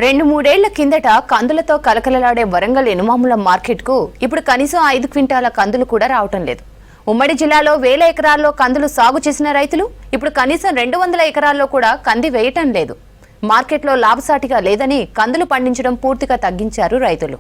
2-3 ఏళ్ల కిందట కందులతో కలకలలాడే వరంగల్ ఎనుమాముల మార్కెట్కు ఇప్పుడు కనీసం 5 క్వింటాల కందులు కూడా రావటం లేదు. ఉమ్మడి జిల్లాలో వేల ఎకరాల్లో కందులు సాగు చేసిన రైతులు ఇప్పుడు కనీసం 200 ఎకరాల్లో కూడా కంది వేయటం లేదు. మార్కెట్లో లాభసాటిగా లేదని కందులు పండించడం పూర్తిగా తగ్గించారు రైతులు.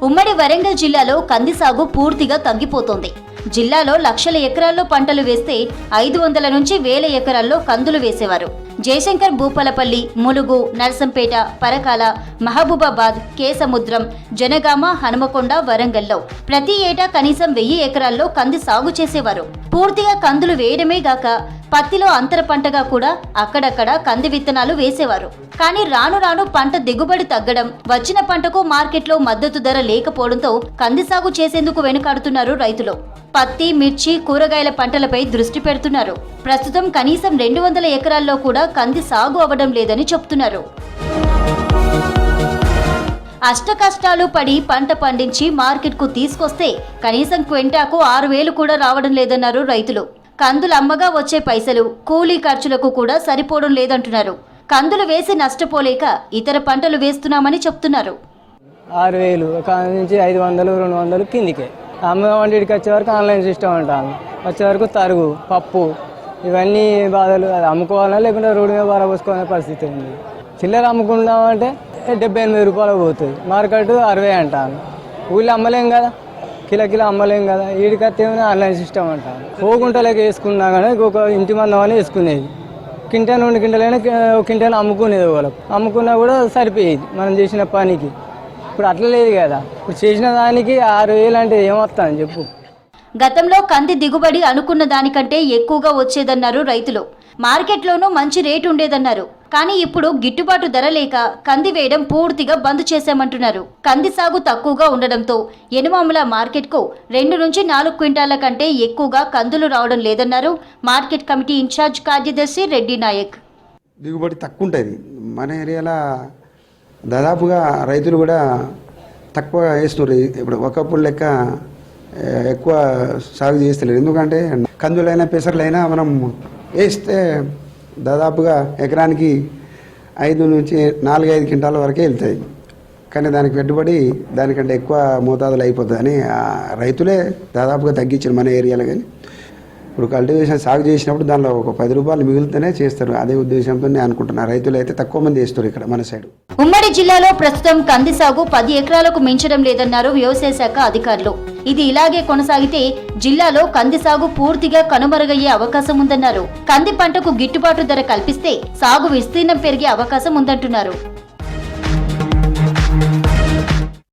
ఉమ్మడి వరంగల్ జిల్లాలో కంది సాగు పూర్తిగా తగ్గిపోతోంది. జిల్లాలో లక్షల ఎకరాల్లో పంటలు వేస్తే 500 నుంచి 1000 ఎకరాల్లో కందులు వేసేవారు. జయశంకర్, భూపాలపల్లి, ములుగు, నర్సంపేట, పరకాల, మహబూబాబాద్, కేసముద్రం, జనగామ, హనుమకొండ, వరంగల్లో ప్రతి ఏటా కనీసం 1000 ఎకరాల్లో కంది సాగు చేసేవారు. పూర్తిగా కందులు వేయడమే గాక పత్తిలో అంతర పంటగా కూడా అక్కడక్కడ కంది విత్తనాలు వేసేవారు. కానీ రాను రాను పంట దిగుబడి తగ్గడం, వచ్చిన పంటకు మార్కెట్లో మద్దతు ధర లేకపోవడంతో కంది సాగు చేసేందుకు వెనుకాడుతున్నారు రైతులు. పత్తి, మిర్చి, కూరగాయల పంటలపై దృష్టి పెడుతున్నారు. ప్రస్తుతం కనీసం 200 ఎకరాల్లో కూడా కంది సాగు అవ్వడం లేదని చెప్తున్నారు. అష్టకష్టాలు పడి పంట పండించి మార్కెట్కు తీసుకొస్తే కనీసం క్వింటాకు 6000 కూడా రావడం లేదన్నారు రైతులు. కందులు అమ్మగా వచ్చే పైసలు కూలీ ఖర్చులకు కూడా సరిపోవడం లేదంటున్నారు. కందులు వేసి నష్టపోలేక ఇతర పంటలు వేస్తున్నామని చెప్తున్నారు. 6000 నుంచి 500, 200 కిందికే. అమ్మవాడికి వచ్చే వరకు ఆన్లైన్ సిస్టమ్ అంటాను. వచ్చే వరకు తరుగు, పప్పు, ఇవన్నీ బాధలు. అది అమ్ముకోవాలా లేకుంటే రోడ్డు మీద పారబోసుకునే పరిస్థితి ఉంది. చిల్లర అమ్ముకుందామంటే 70-80 రూపాయలు పోతుంది. మార్కెట్ 60 అంటాను. ఊళ్ళో అమ్మలేం కదా, కిలో అమ్మలేం కదా. వీడికి వస్తే ఆన్లైన్ సిస్టమ్ అంటాను. పోగుంటలోకి వేసుకున్నా కానీ ఒక ఇంటి మందమని వేసుకునేది. క్వింటాల్ 2 క్వింటాలైనా క్వింటాల్ అమ్ముకునేది. వాళ్ళకు అమ్ముకున్నా కూడా సరిపోయేది మనం చేసిన పనికి. ఇప్పుడు అట్లా లేదు కదా. ఇప్పుడు చేసిన దానికి 6000 అంటే ఏమొస్తాను చెప్పు. గతంలో కంది దిగుబడి అనుకున్న దానికంటే ఎక్కువగా వచ్చేదన్నారు రైతులు. మార్కెట్లోనూ మంచి రేటు ఉండేదన్నారు. కానీ ఇప్పుడు గిట్టుబాటు ధర లేక కంది వేయడం పూర్తిగా బంద్ చేశామంటున్నారు. కంది సాగు తక్కువగా ఉండడంతో ఎనుమాముల మార్కెట్కు 2 నుంచి 4 క్వింటాల కంటే ఎక్కువగా కందులు రావడం లేదన్నారు మార్కెట్ కమిటీ ఇన్ఛార్జ్ కార్యదర్శి రెడ్డి నాయక్. దిగుబడి తక్కువ ఉంటుంది మన ఏరియాలో. దాదాపుగా రైతులు కూడా తక్కువ వేస్తున్నారు. ఇప్పుడు ఒకప్పుడు లెక్క ఎక్కువ సాగు చేస్తలేరు. ఎందుకంటే కందులైనా పెసర్లైనా మనం వేస్తే దాదాపుగా ఎకరానికి 5 నుంచి 4-5 క్వింటాల వరకే వెళ్తాయి. కానీ దానికి పెట్టుబడి దానికంటే ఎక్కువ మోతాదులు అయిపోతుంది అని రైతులే దాదాపుగా తగ్గించారు మన ఏరియాలో. కానీ ఇప్పుడు కల్టివేషన్ సాగు చేసినప్పుడు దానిలో ఒక 10 రూపాయలు మిగులుతూనే చేస్తారు. అదే ఉద్దేశంతో నేను అనుకుంటున్నాను. రైతులు అయితే తక్కువ మంది వేస్తారు ఇక్కడ మన సైడ్. ఉమ్మడి జిల్లాలో ప్రస్తుతం కంది సాగు 10 ఎకరాలకు మించడం లేదన్నారు వ్యవసాయ శాఖ అధికారులు. ఇది ఇలాగే కొనసాగితే జిల్లాలో కంది సాగు పూర్తిగా కనుమరుగయ్యే అవకాశం ఉందన్నారు. కంది పంటకు గిట్టుబాటు ధర కల్పిస్తే సాగు విస్తీర్ణం పెరిగే అవకాశం ఉందంటున్నారు.